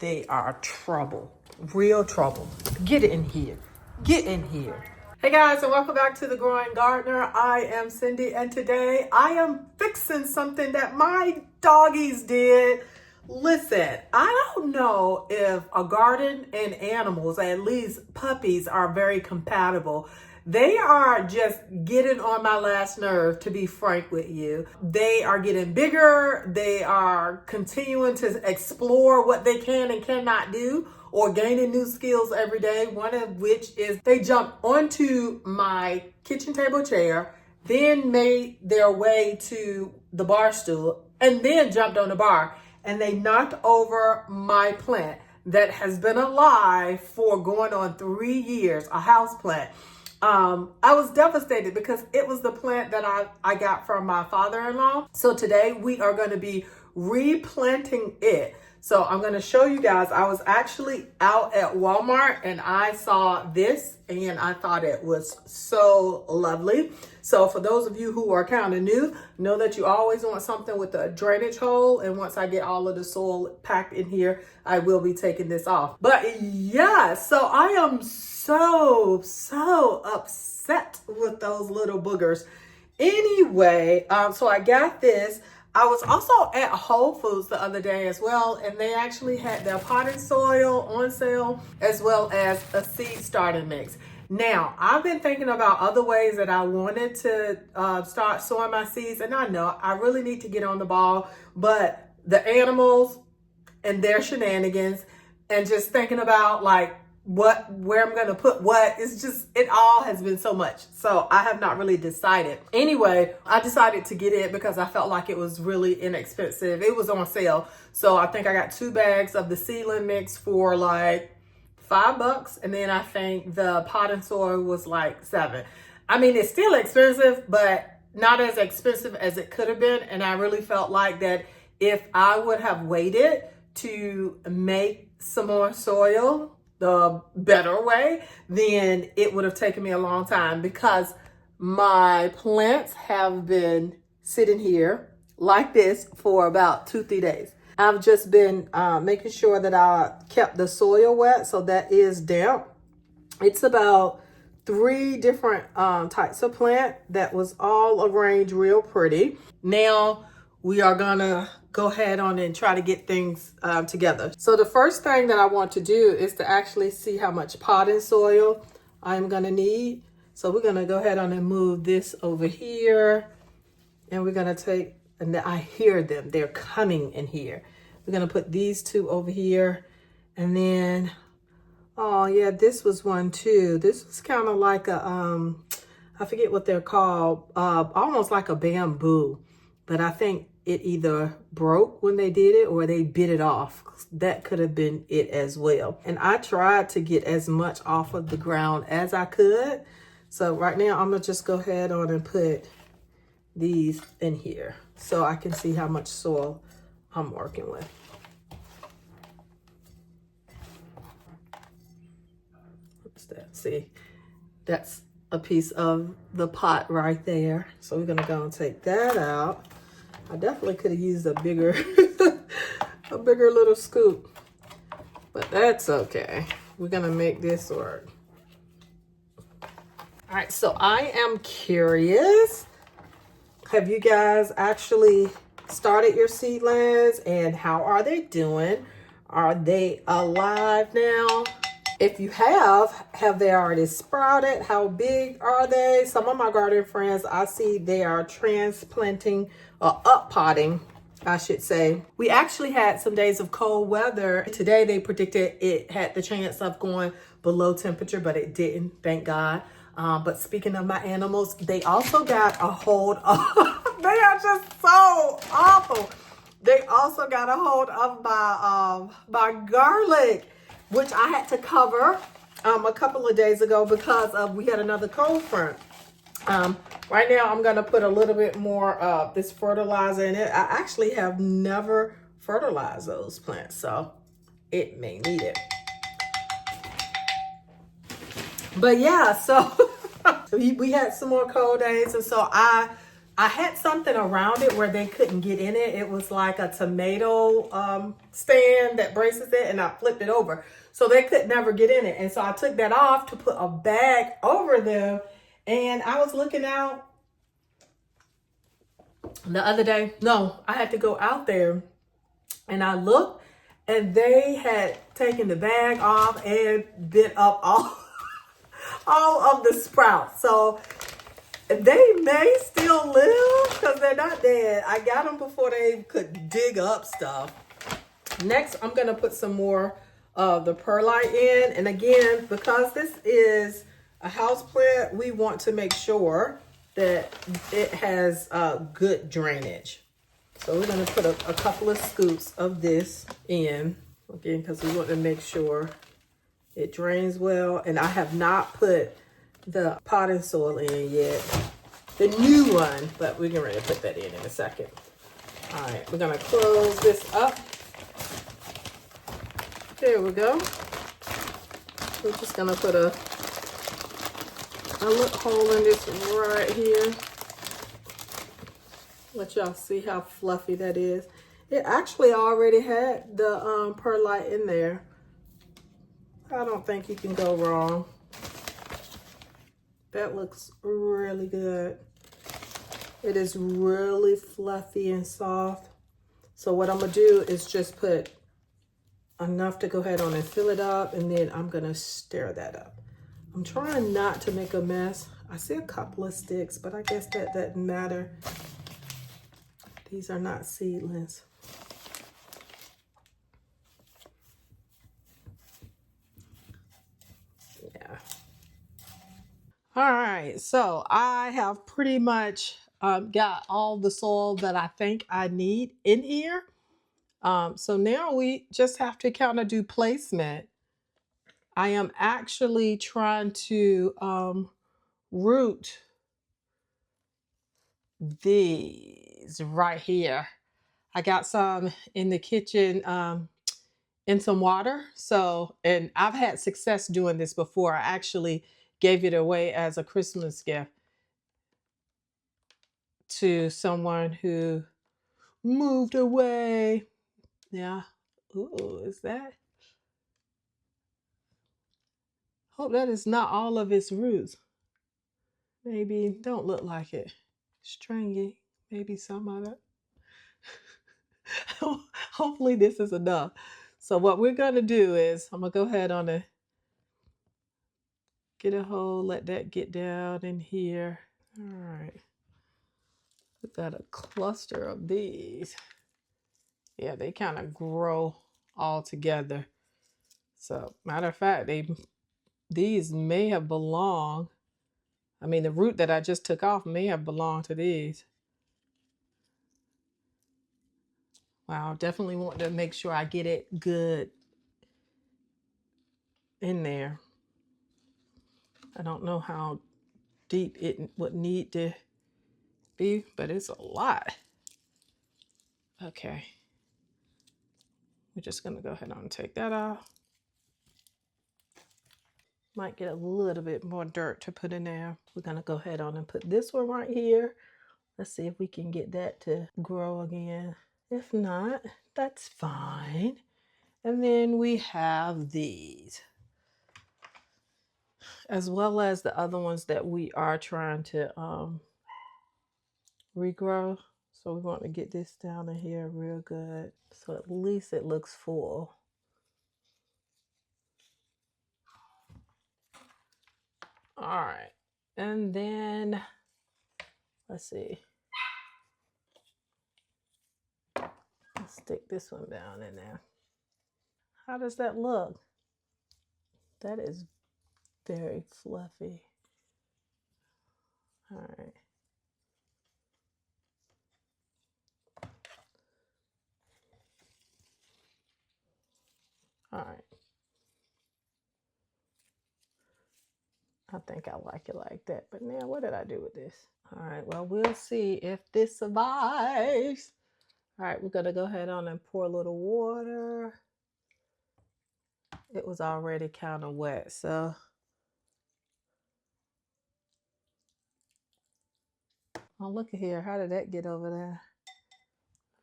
They are trouble, real trouble. Get in here. Get in here. Hey guys, and welcome back to The Growing Gardener. I am Cindy, and today I am fixing something that my doggies did. Listen, I don't know if a garden and animals, at least puppies, are very compatible. They are just getting on my last nerve, to be frank with you. They are getting bigger. They are continuing to explore what they can and cannot do, or gaining new skills every day. One of which is they jumped onto my kitchen table chair, then made their way to the bar stool, and then jumped on the bar. And they knocked over my plant that has been alive for going on 3 years, a house plant. I was devastated because it was the plant that I got from my father-in-law. So today we are going to be replanting it. So I'm going to show you guys. I was actually out at Walmart and I saw this and I thought it was so lovely. So for those of you who are kind of new, know that you always want something with a drainage hole. And once I get all of the soil packed in here, I will be taking this off. But yeah, so I am so upset with those little boogers. Anyway, so I got this. I was also at Whole Foods the other day as well, and they actually had their potting soil on sale as well as a seed starting mix. Now, I've been thinking about other ways that I wanted to start sowing my seeds, and I know I really need to get on the ball, but the animals and their shenanigans and just thinking about like where I'm going to put what, it's just, it all has been so much. So I have not really decided. Anyway, I decided to get it because I felt like it was really inexpensive. It was on sale. So I think I got 2 bags of the seedling mix for like $5. And then I think the potting soil was like $7. I mean, it's still expensive, but not as expensive as it could have been. And I really felt like that if I would have waited to make some more soil the better way, then it would have taken me a long time because my plants have been sitting here like this for about 2-3 days. I've just been making sure that I kept the soil wet, so that is damp. It's about 3 different types of plant that was all arranged real pretty. Now we are gonna go ahead on and try to get things together. So the first thing that I want to do is to actually see how much potting soil I'm gonna need. So we're gonna go ahead on and move this over here, and we're gonna take, and I hear them, they're coming in here. We're gonna put these 2 over here, and then, oh yeah, this was one too. This was kind of like a, I forget what they're called, almost like a bamboo. But I think it either broke when they did it or they bit it off. That could have been it as well. And I tried to get as much off of the ground as I could. So right now I'm gonna just go ahead on and put these in here so I can see how much soil I'm working with. What's that? See, that's a piece of the pot right there. So we're gonna go and take that out. I definitely could have used a bigger, a bigger little scoop, but that's okay. We're gonna make this work. All right, so I am curious. Have you guys actually started your seedlings, and how are they doing? Are they alive now? If you have they already sprouted? How big are they? Some of my garden friends, I see they are transplanting or uppotting, I should say. We actually had some days of cold weather. Today they predicted it had the chance of going below temperature, but it didn't, thank God. But speaking of my animals, they also got a hold of, they are just so awful. They also got a hold of my garlic, which I had to cover a couple of days ago because we had another cold front. Right now I'm gonna put a little bit more of this fertilizer in it. I actually have never fertilized those plants, so it may need it. But yeah, so we had some more cold days, and so I I had something around it where they couldn't get in it. It was like a tomato stand that braces it, and I flipped it over. So they could never get in it. And so I took that off to put a bag over them. And I was looking out the other day. No, I had to go out there and I looked, and they had taken the bag off and bit up all of the sprouts. So they may still live because they're not dead. I got them before they could dig up stuff. Next, I'm going to put some more of the perlite in. And again, because this is a house plant, we want to make sure that it has good drainage. So we're going to put a couple of scoops of this in, again, because we want to make sure it drains well. And I have not put the potting soil in yet, the new one, but we're getting ready to put that in a second. All right, we're going to close this up. There we go. We're just going to put a little hole in this right here. Let y'all see how fluffy that is. It actually already had the perlite in there. I don't think you can go wrong. That looks really good. It is really fluffy and soft. So what I'm gonna do is just put enough to go ahead on and fill it up, and then I'm gonna stir that up. I'm trying not to make a mess. I see a couple of sticks, but I guess that doesn't matter. These are not seedlings. Yeah. All right, so I have pretty much got all the soil that I think I need in here. So now we just have to kind of do placement. I am actually trying to root these right here. I got some in the kitchen in some water. So, and I've had success doing this before. I actually gave it away as a Christmas gift to someone who moved away. Yeah. Ooh, is that? Hope that is not all of its roots. Maybe don't look like it. Stringy. Maybe some of it. Hopefully this is enough. So what we're going to do is I'm going to go ahead on and get a hole. Let that get down in here. All right. We've got a cluster of these. Yeah, they kind of grow all together. So matter of fact, these may have belonged. I mean, the root that I just took off may have belonged to these. Wow, definitely want to make sure I get it good in there. I don't know how deep it would need to be, but it's a lot. Okay. We're just going to go ahead and take that off. Might get a little bit more dirt to put in there. We're going to go ahead on and put this one right here. Let's see if we can get that to grow again. If not, that's fine. And then we have these, as well as the other ones that we are trying to regrow. So we want to get this down in here real good, so at least it looks full. All right, and then let's see. Let's stick this one down in there. How does that look? That is very fluffy. All right. All right. I think I like it like that. But now what did I do with this? All right, well, we'll see if this survives. All right, we're gonna go ahead on and pour a little water. It was already kind of wet, so. Oh, look at here. How did that get over there?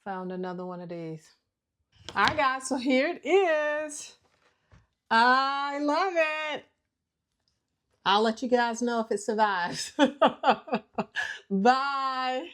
Found another one of these. All right, guys. So here it is. I love it. I'll let you guys know if it survives. Bye.